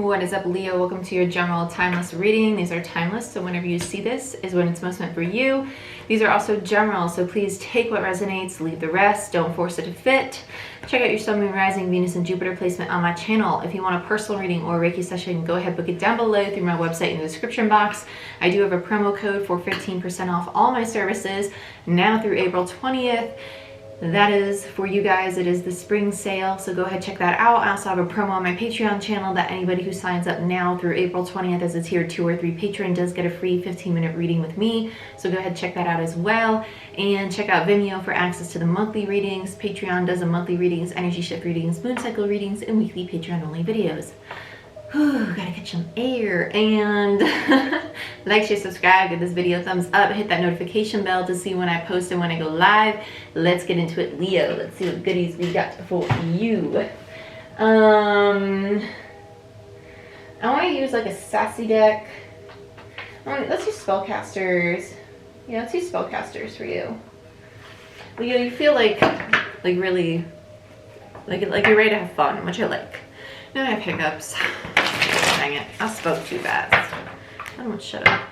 What is up, Leo? Welcome to your general timeless reading. These are timeless, so whenever you see this is when it's most meant for you. These are also general, so please take what resonates, leave the rest. Don't force it to fit. Check out your Sun, Moon, Rising, Venus, and Jupiter placement on my channel. If you want a personal reading or a Reiki session, go ahead, book it down below through my website in the description box. I do have a promo code for 15% off all my services now through April 20th. That is for you guys. It is the spring sale, so go ahead, check that out. I also have a promo on my Patreon channel that anybody who signs up now through April 20th as a tier 2 or 3 patron does get a free 15-minute reading with me. So go ahead, check that out as well. And check out Vimeo for access to the monthly readings. Patreon does a monthly readings, energy shift readings, moon cycle readings, and weekly Patreon-only videos. Whew, gotta catch some air. And like, share, subscribe, give this video a thumbs up, hit that notification bell to see when I post and when I go live. Let's get into it, Leo. Let's see what goodies we got for you. I want to use like a sassy deck. Let's use spellcasters. Yeah, let's use spellcasters for you. Leo, you feel like really like you're ready to have fun, which I like. Now I have hiccups. Dang it, I spoke too fast. I don't want to shut up.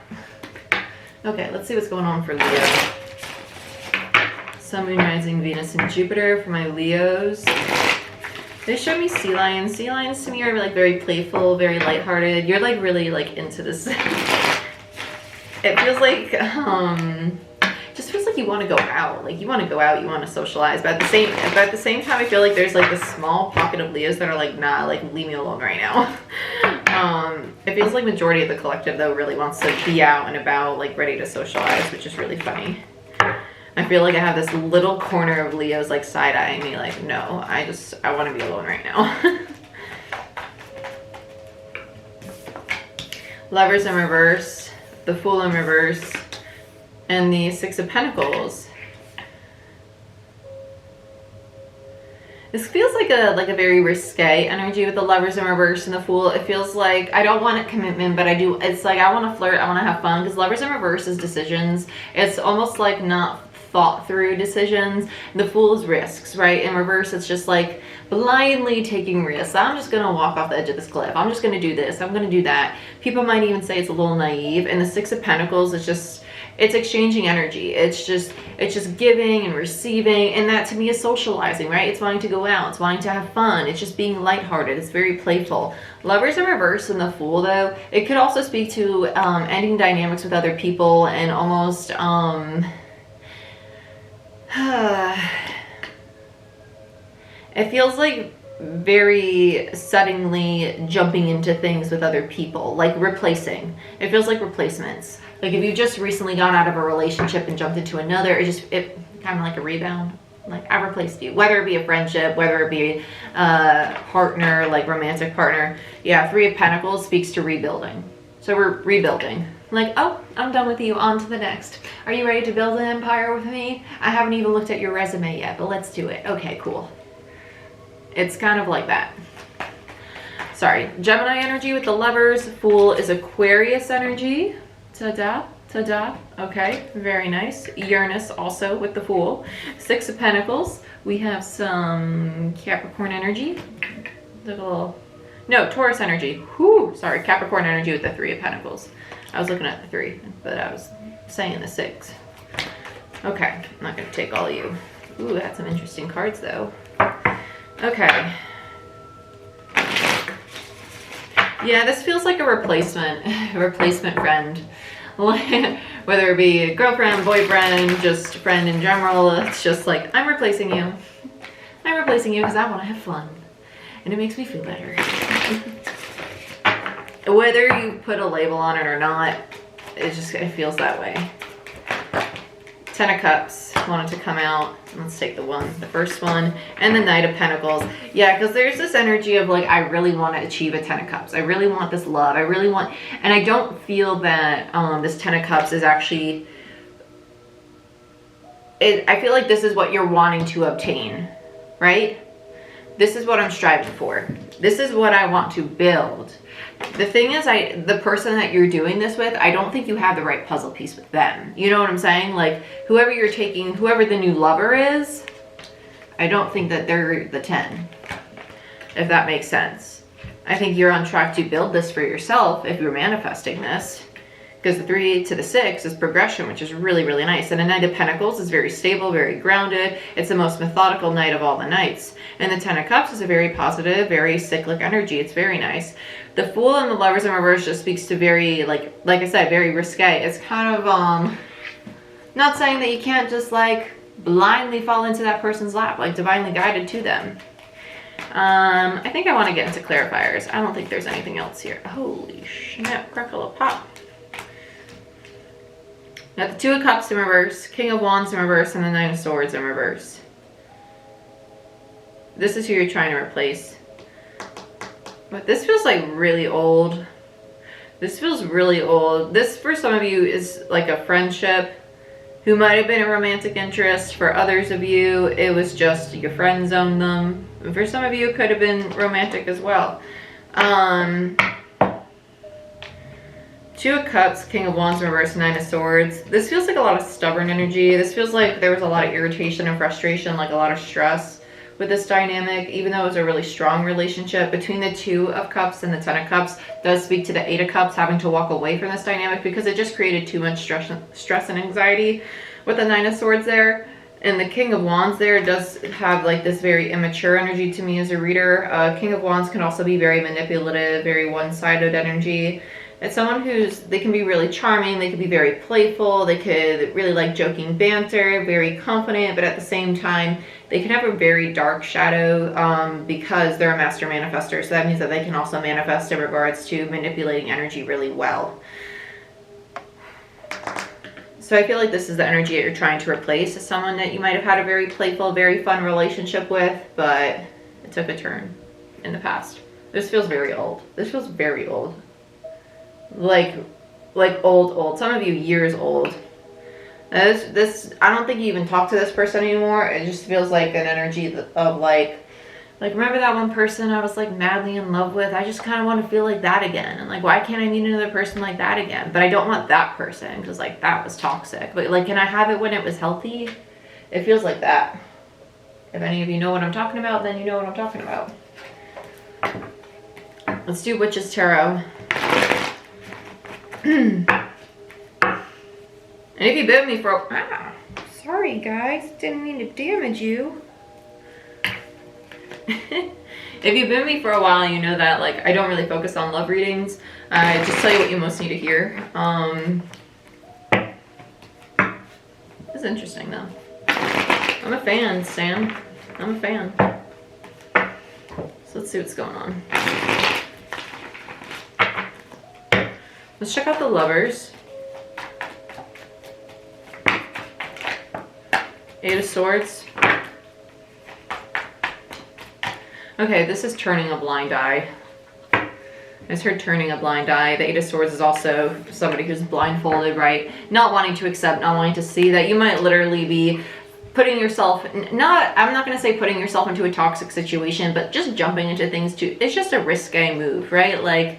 Okay, let's see what's going on for Leo. Sun, Moon, Rising, Venus, and Jupiter for my Leos. They show me sea lions. Sea lions to me are like very playful, very lighthearted. You're like really like into this. It feels like just feels like you want to go out. Like you want to go out, you want to socialize, but at the same time I feel like there's like this small pocket of Leos that are like, nah, like leave me alone right now. It feels like majority of the collective though really wants to be out and about, like ready to socialize, which is really funny. I feel like I have this little corner of Leos like side-eyeing me like, no, I want to be alone right now. Lovers in reverse, the Fool in reverse, and the Six of Pentacles. This feels like a very risque energy with the Lovers in reverse and the Fool. It feels like I don't want a commitment, but I do. It's like I want to flirt, I want to have fun, because Lovers in reverse is decisions. It's almost like not thought through decisions. The Fool is risks, right? In reverse, it's just like blindly taking risks. I'm just gonna walk off the edge of this cliff. I'm just gonna do this. I'm gonna do that. People might even say it's a little naive. And the Six of Pentacles is just, it's exchanging energy. It's just giving and receiving, and that to me is socializing, right? It's wanting to go out, it's wanting to have fun, it's just being lighthearted, it's very playful. Lovers in reverse and the Fool though, it could also speak to ending dynamics with other people and almost it feels like very suddenly jumping into things with other people, like replacing. It feels like replacements. Like if you just recently gone out of a relationship and jumped into another, it kind of like a rebound. Like I replaced you, whether it be a friendship, whether it be a partner, like romantic partner. Yeah, Three of Pentacles speaks to rebuilding. So we're rebuilding. Like, oh, I'm done with you, on to the next. Are you ready to build an empire with me? I haven't even looked at your resume yet, but let's do it. Okay, cool. It's kind of like that. Sorry, Gemini energy with the Lovers. Fool is Aquarius energy. Ta-da, ta-da. Okay, very nice. Uranus also with the Fool. Six of Pentacles. We have some Capricorn energy. No, Taurus energy. Whoo, sorry, Capricorn energy with the Three of Pentacles. I was looking at the 3, but I was saying the 6. Okay, I'm not going to take all of you. Ooh, that's some interesting cards though. Okay. Yeah, this feels like a replacement friend. Whether it be a girlfriend, boyfriend, just friend in general, it's just like, I'm replacing you. I'm replacing you because I want to have fun. And it makes me feel better. Whether you put a label on it or not, it feels that way. Ten of Cups wanted to come out. Let's take the first one, and the Knight of Pentacles. Yeah, because there's this energy of like, I really want to achieve a Ten of Cups. I really want this love. I really want, and I don't feel that this Ten of Cups is actually, I feel like this is what you're wanting to obtain, right? This is what I'm striving for. This is what I want to build. The thing is, the person that you're doing this with, I don't think you have the right puzzle piece with them. You know what I'm saying? Like, whoever you're taking, whoever the new lover is, I don't think that they're the 10, if that makes sense. I think you're on track to build this for yourself if you're manifesting this. Because the 3 to the 6 is progression, which is really, really nice. And the Knight of Pentacles is very stable, very grounded. It's the most methodical knight of all the knights. And the 10 of Cups is a very positive, very cyclic energy. It's very nice. The Fool and the Lovers in reverse just speaks to very, like I said, very risque. It's kind of, not saying that you can't just like blindly fall into that person's lap, like divinely guided to them. I think I want to get into clarifiers. I don't think there's anything else here. Holy snap, crackle a pop. Got the 2 of Cups in reverse, King of Wands in reverse, and the 9 of Swords in reverse. This is who you're trying to replace. But this feels like really old. This feels really old. This, for some of you, is like a friendship who might have been a romantic interest. For others of you, it was just your friend zoned them. And for some of you, it could have been romantic as well. 2 of Cups, King of Wands in reverse, 9 of Swords. This feels like a lot of stubborn energy. This feels like there was a lot of irritation and frustration, like a lot of stress with this dynamic, even though it was a really strong relationship. Between the 2 of Cups and the 10 of Cups does speak to the 8 of Cups having to walk away from this dynamic because it just created too much stress and anxiety with the 9 of Swords there. And the King of Wands there does have like this very immature energy to me as a reader. King of Wands can also be very manipulative, very one-sided energy. It's someone they can be really charming, they could be very playful, they could really like joking banter, very confident, but at the same time, they can have a very dark shadow because they're a master manifester. So that means that they can also manifest in regards to manipulating energy really well. So I feel like this is the energy that you're trying to replace, as someone that you might have had a very playful, very fun relationship with, but it took a turn in the past. This feels very old. This feels very old. Like old. Some of you years old. This I don't think you even talk to this person anymore. It just feels like an energy of like remember that one person I was like madly in love with? I just kind of want to feel like that again. And like, why can't I meet another person like that again? But I don't want that person because like that was toxic. But like, can I have it when it was healthy? It feels like that. If any of you know what I'm talking about, then you know what I'm talking about. Let's do Witch's Tarot. And if you bit me for sorry guys, didn't mean to damage you. If you've been with me for a while, you know that like I don't really focus on love readings. I just tell you what you most need to hear. It's interesting though. I'm a fan, Sam. I'm a fan. So let's see what's going on. Let's check out the Lovers. 8 of Swords. Okay, this is turning a blind eye. It's her turning a blind eye. The 8 of Swords is also somebody who's blindfolded, right? Not wanting to accept, not wanting to see that you might literally be putting yourself, I'm not going to say putting yourself into a toxic situation, but just jumping into things too. It's just a risque move, right? Like,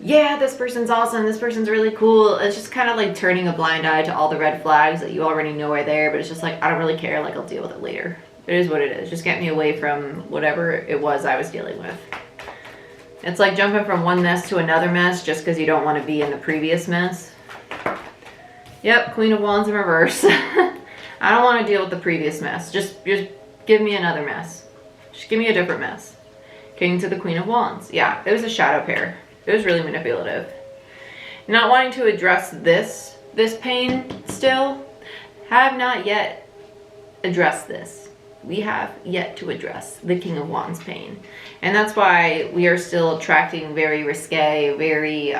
yeah, this person's awesome, this person's really cool. It's just kind of like turning a blind eye to all the red flags that you already know are there, but it's just like, I don't really care, like I'll deal with it later. It is what it is. Just get me away from whatever it was I was dealing with. It's like jumping from one mess to another mess just because you don't want to be in the previous mess. Yep, Queen of Wands in reverse. I don't want to deal with the previous mess. Just give me another mess. Just give me a different mess. King to the Queen of Wands. Yeah, it was a shadow pair. It was really manipulative. Not wanting to address this pain still. Have not yet addressed this. We have yet to address the King of Wands pain. And that's why we are still attracting very risque, very,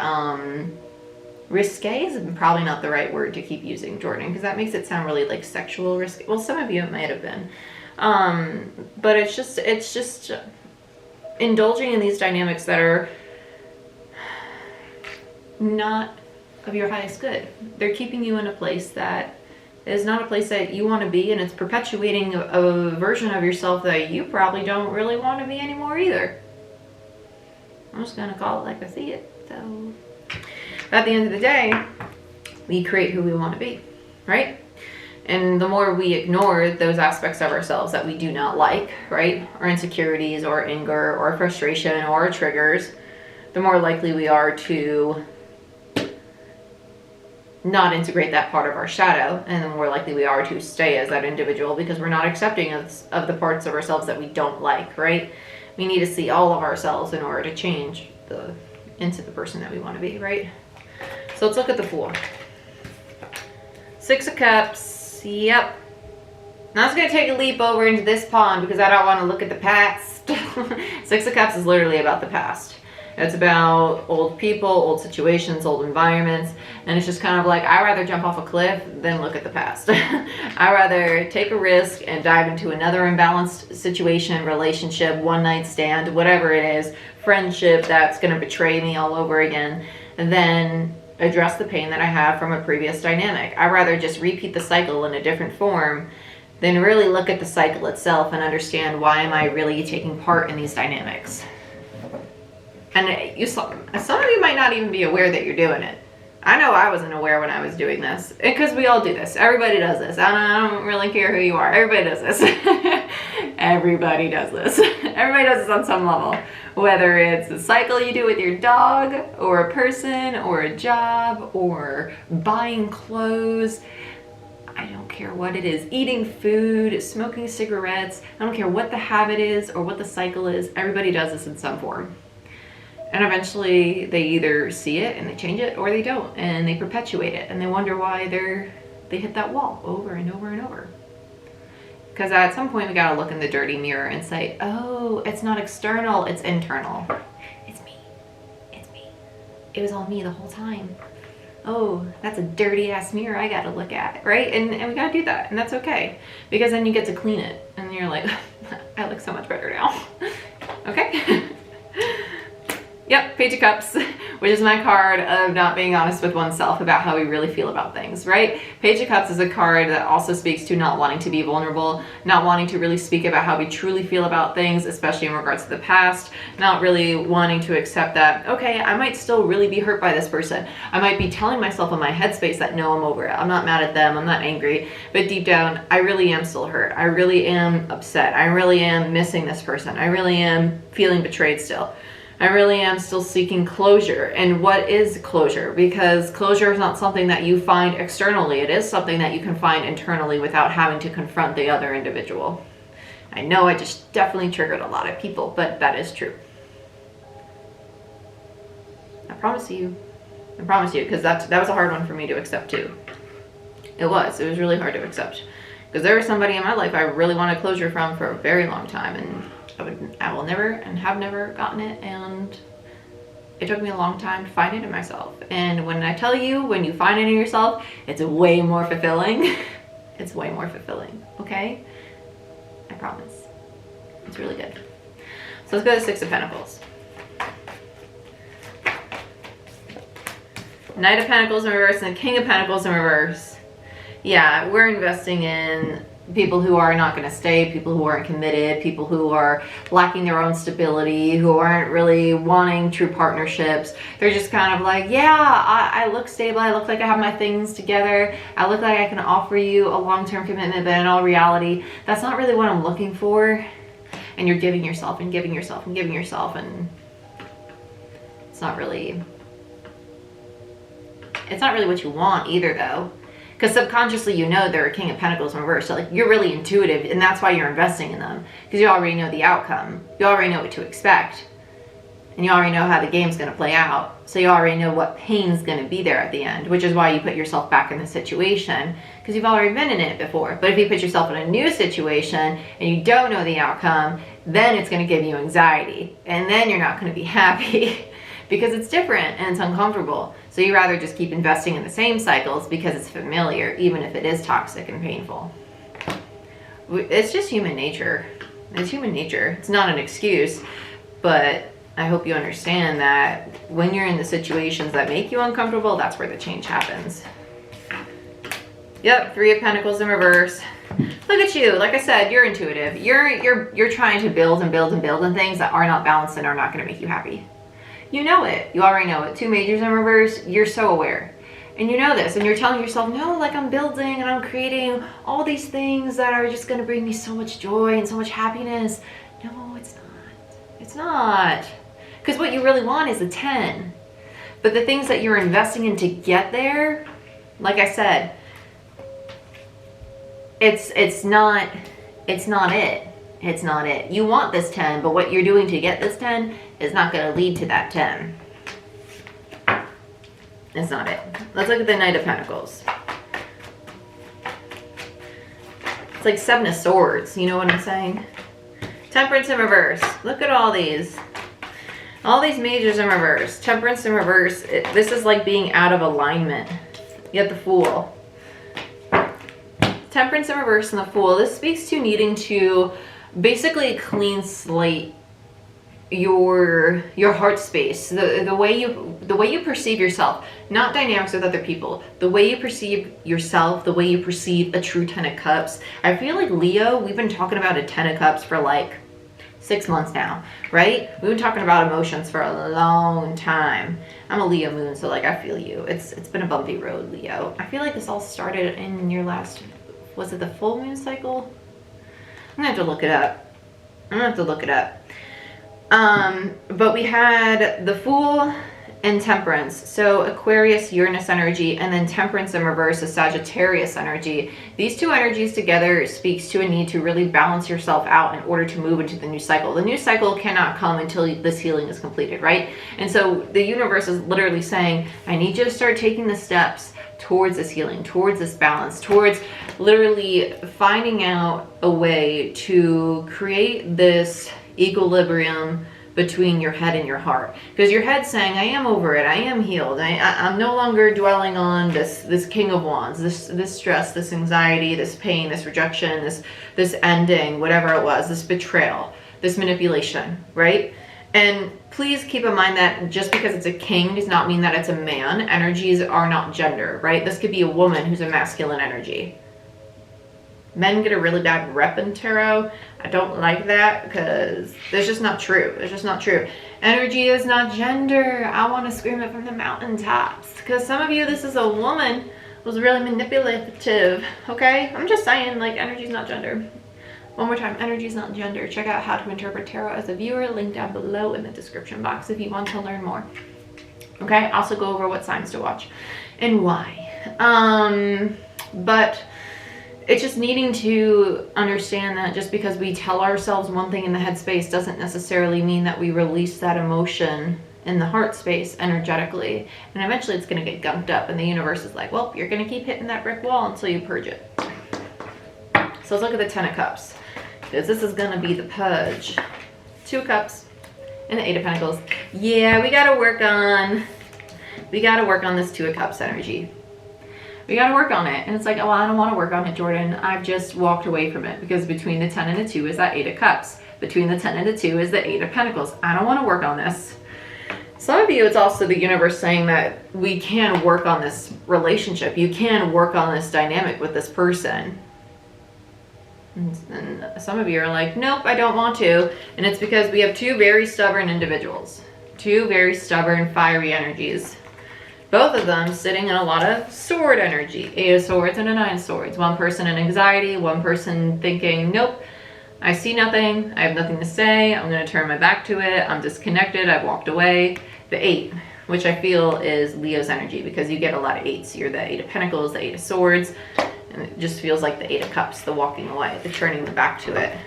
risque is probably not the right word to keep using, Jordyn, because that makes it sound really like sexual risque. Well, some of you it might have been. But it's just indulging in these dynamics that are not of your highest good. They're keeping you in a place that is not a place that you want to be, and it's perpetuating a version of yourself that you probably don't really want to be anymore either. I'm just gonna call it like I see it. So at the end of the day, we create who we want to be, right? And the more we ignore those aspects of ourselves that we do not like, right? Our insecurities or anger or frustration or triggers, the more likely we are to not integrate that part of our shadow, and the more likely we are to stay as that individual because we're not accepting of the parts of ourselves that we don't like, right? We need to see all of ourselves in order to change into the person that we want to be, right? So let's look at the Fool. Six of Cups, yep. Now I was going to take a leap over into this pond because I don't want to look at the past. Six of Cups is literally about the past. It's about old people, old situations, old environments, and it's just kind of like, I'd rather jump off a cliff than look at the past. I'd rather take a risk and dive into another imbalanced situation, relationship, one night stand, whatever it is, friendship that's going to betray me all over again, and then address the pain that I have from a previous dynamic. I'd rather just repeat the cycle in a different form than really look at the cycle itself and understand why am I really taking part in these dynamics. And some of you might not even be aware that you're doing it. I know I wasn't aware when I was doing this, because we all do this. Everybody does this. I don't really care who you are. Everybody does this. Everybody does this. Everybody does this on some level. Whether it's a cycle you do with your dog, or a person, or a job, or buying clothes. I don't care what it is. Eating food, smoking cigarettes. I don't care what the habit is or what the cycle is. Everybody does this in some form. And eventually they either see it and they change it, or they don't, and they perpetuate it, and they wonder why they hit that wall over and over and over. Because at some point we gotta look in the dirty mirror and say, oh, it's not external, it's internal. It's me. It's me. It was all me the whole time. Oh, that's a dirty ass mirror I gotta look at, right? And we gotta do that, and that's okay. Because then you get to clean it, and you're like, I look so much better now. Okay? Yep, Page of Cups, which is my card of not being honest with oneself about how we really feel about things, right? Page of Cups is a card that also speaks to not wanting to be vulnerable, not wanting to really speak about how we truly feel about things, especially in regards to the past, not really wanting to accept that, okay, I might still really be hurt by this person. I might be telling myself in my headspace that no, I'm over it. I'm not mad at them. I'm not angry. But deep down, I really am still hurt. I really am upset. I really am missing this person. I really am feeling betrayed still. I really am still seeking closure. And what is closure? Because closure is not something that you find externally. It is something that you can find internally without having to confront the other individual. I know I just definitely triggered a lot of people, but that is true. I promise you, because that was a hard one for me to accept too. It was really hard to accept. Because there was somebody in my life I really wanted closure from for a very long time, and I will never and have never gotten it, and it took me a long time to find it in myself. And when I tell you, when you find it in yourself, it's way more fulfilling. It's way more fulfilling, okay? I promise. It's really good. So let's go to the Six of Pentacles. Knight of Pentacles in reverse and the King of Pentacles in reverse. Yeah, we're investing in people who are not going to stay, people who aren't committed, people who are lacking their own stability, who aren't really wanting true partnerships. They're just kind of like, yeah, I look stable, I look like I have my things together, I look like I can offer you a long-term commitment, but in all reality, that's not really what I'm looking for. And you're giving yourself and giving yourself and giving yourself, and it's not really what you want either, though. Because subconsciously you know they're a King of Pentacles in reverse. So like you're really intuitive, and that's why you're investing in them. Because you already know the outcome. You already know what to expect. And you already know how the game's going to play out. So you already know what pain's going to be there at the end. Which is why you put yourself back in the situation. Because you've already been in it before. But if you put yourself in a new situation and you don't know the outcome, then it's going to give you anxiety. And then you're not going to be happy. Because it's different and it's uncomfortable. So you rather just keep investing in the same cycles because it's familiar, even if it is toxic and painful. It's just human nature. It's human nature. It's not an excuse, but I hope you understand that when you're in the situations that make you uncomfortable, that's where the change happens. Yep, Three of Pentacles in reverse. Look at you. Like I said, you're intuitive. You're trying to build and build and build on things that are not balanced and are not going to make you happy. You know it. You already know it. Two Majors in reverse. You're so aware. And you know this, and you're telling yourself, no, like I'm building and I'm creating all these things that are just gonna bring me so much joy and so much happiness. No, it's not. It's not. Because what you really want is a 10. But the things that you're investing in to get there, like I said, it's not it. It's not it. You want this 10, but what you're doing to get this 10 is not going to lead to that 10. It's not it. Let's look at the Knight of Pentacles. It's like 7 of Swords. You know what I'm saying? Temperance in reverse. Look at all these. All these majors in reverse. Temperance in reverse. This is like being out of alignment. You have the Fool. Temperance in reverse and the Fool. This speaks to needing to basically clean slate your heart space, the way you perceive yourself, not dynamics with other people, the way you perceive yourself, the way you perceive a true 10 of Cups. I feel like Leo, we've been talking about a 10 of Cups for like 6 months now, right? We've been talking about emotions for a long time. I'm a Leo moon, so like I feel you. It's been a bumpy road, Leo. I feel like this all started in your last, was it the full moon cycle? I'm gonna have to look it up. But we had the Fool and Temperance. So Aquarius, Uranus energy, and then Temperance in reverse is Sagittarius energy. These two energies together speaks to a need to really balance yourself out in order to move into the new cycle. The new cycle cannot come until this healing is completed, right? And so the universe is literally saying, I need you to start taking the steps towards this healing, towards this balance, towards literally finding out a way to create this equilibrium between your head and your heart. Because your head's saying, I am over it, I am healed, I'm no longer dwelling on this King of Wands, this stress, this anxiety, this pain, this rejection, this ending, whatever it was, this betrayal, this manipulation, right? And please keep in mind that just because it's a king does not mean that it's a man. Energies are not gender, right? This could be a woman who's a masculine energy. Men get a really bad rep in tarot. I don't like that because it's just not true. It's just not true. Energy is not gender. I want to scream it from the mountaintops. Because some of you, this is a woman who's really manipulative. Okay? I'm just saying, like, energy is not gender. One more time, energy is not gender. Check out How to Interpret Tarot as a viewer. Link down below in the description box if you want to learn more. Okay? Also go over what signs to watch and why. But it's just needing to understand that just because we tell ourselves one thing in the headspace doesn't necessarily mean that we release that emotion in the heart space energetically. And eventually it's going to get gunked up and the universe is like, well, you're going to keep hitting that brick wall until you purge it. So let's look at the 10 of Cups. Because this is going to be the purge. 2 of Cups and the 8 of Pentacles. Yeah, we got to work on this 2 of Cups energy. We got to work on it. And it's like, oh, I don't want to work on it, Jordyn. I've just walked away from it because between the 10 and the 2 is that 8 of Cups. Between the 10 and the 2 is the 8 of Pentacles. I don't want to work on this. Some of you, it's also the universe saying that we can work on this relationship. You can work on this dynamic with this person. And some of you are like, nope, I don't want to. And it's because we have 2 very stubborn individuals. 2 very stubborn, fiery energies. Both of them sitting in a lot of sword energy. 8 of Swords and a 9 of Swords. One person in anxiety, one person thinking, nope, I see nothing, I have nothing to say, I'm going to turn my back to it, I'm disconnected, I've walked away. The 8, which I feel is Leo's energy because you get a lot of 8s. You're the 8 of Pentacles, the 8 of Swords, and it just feels like the 8 of Cups, the walking away, the turning the back to it.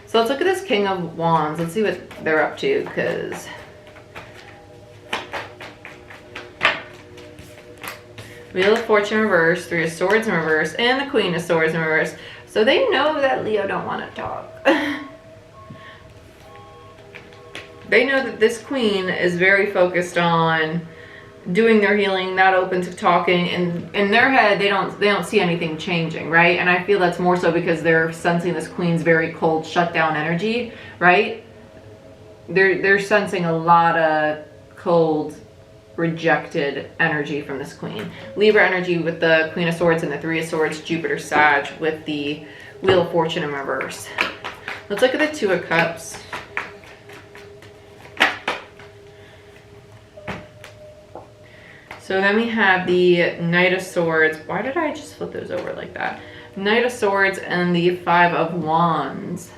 So let's look at this King of Wands. Let's see what they're up to because Wheel of Fortune in reverse, 3 of Swords in reverse, and the Queen of Swords in reverse. So they know that Leo don't want to talk. They know that this Queen is very focused on doing their healing, not open to talking, and in their head they don't see anything changing, right? And I feel that's more so because they're sensing this Queen's very cold, shut down energy, right? They're sensing a lot of cold, rejected energy from this Queen. Libra energy with the Queen of Swords and the 3 of Swords, Jupiter Sag with the Wheel of Fortune in reverse. Let's look at the 2 of Cups. So then we have the Knight of Swords. Why did I just flip those over like that? Knight of Swords and the Five of Wands.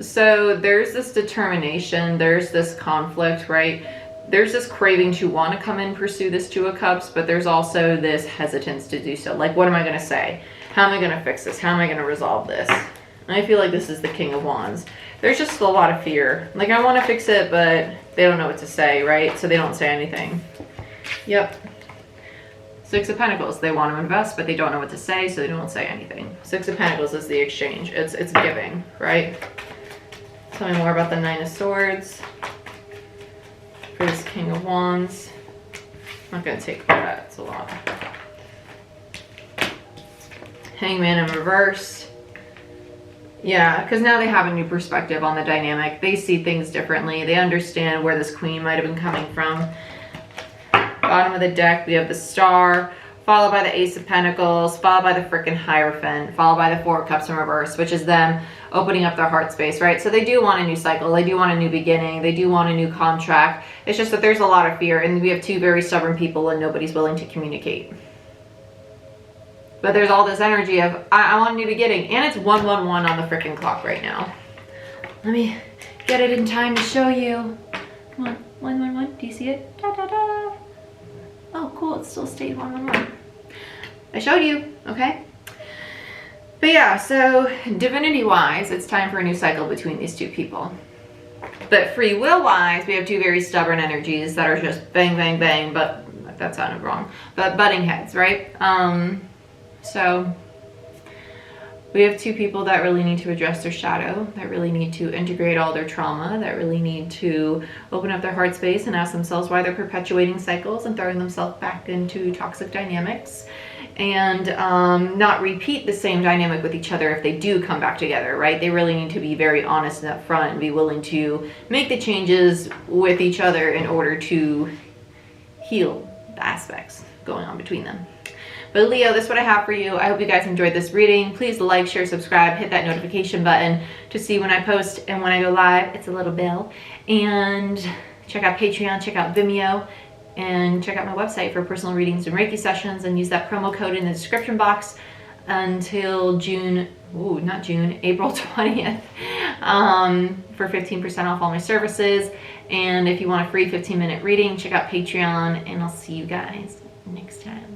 So there's this determination, there's this conflict, right? There's this craving to want to come and pursue this Two of Cups, but there's also this hesitance to do so. Like, what am I going to say? How am I going to fix this? How am I going to resolve this? And I feel like this is the King of Wands. There's just a lot of fear. Like, I want to fix it, but they don't know what to say, right? So they don't say anything. Yep. Six of Pentacles. They want to invest, but they don't know what to say, so they don't say anything. Six of Pentacles is the exchange. It's giving, right? Tell me more about the Nine of Swords. For this King of Wands. I'm not going to take all that. It's a lot. Hangman in reverse. Yeah, because now they have a new perspective on the dynamic. They see things differently. They understand where this queen might have been coming from. Bottom of the deck, we have the Star, followed by the Ace of Pentacles, followed by the frickin' Hierophant, followed by the Four of Cups in reverse, which is them opening up their heart space, right? So they do want a new cycle. They do want a new beginning. They do want a new contract. It's just that there's a lot of fear, and we have two very stubborn people, and nobody's willing to communicate. But there's all this energy of, I want a new beginning. And it's 111 on the frickin' clock right now. Let me get it in time to show you. Come on, 111, do you see it? Da, da, da. Oh, cool, it still stayed 111. I showed you, okay? But yeah, so divinity-wise, it's time for a new cycle between these two people. But free will-wise, we have two very stubborn energies that are just bang, bang, bang, but that sounded wrong. But butting heads, right? So we have two people that really need to address their shadow, that really need to integrate all their trauma, that really need to open up their heart space and ask themselves why they're perpetuating cycles and throwing themselves back into toxic dynamics, and not repeat the same dynamic with each other if they do come back together, right? They really need to be very honest and upfront and be willing to make the changes with each other in order to heal the aspects going on between them. But Leo, this is what I have for you. I hope you guys enjoyed this reading. Please like, share, subscribe, hit that notification button to see when I post and when I go live. It's a little bell. And check out Patreon, check out Vimeo, and check out my website for personal readings and Reiki sessions, and use that promo code in the description box until April 20th for 15% off all my services. And if you want a free 15-minute reading, check out Patreon, and I'll see you guys next time.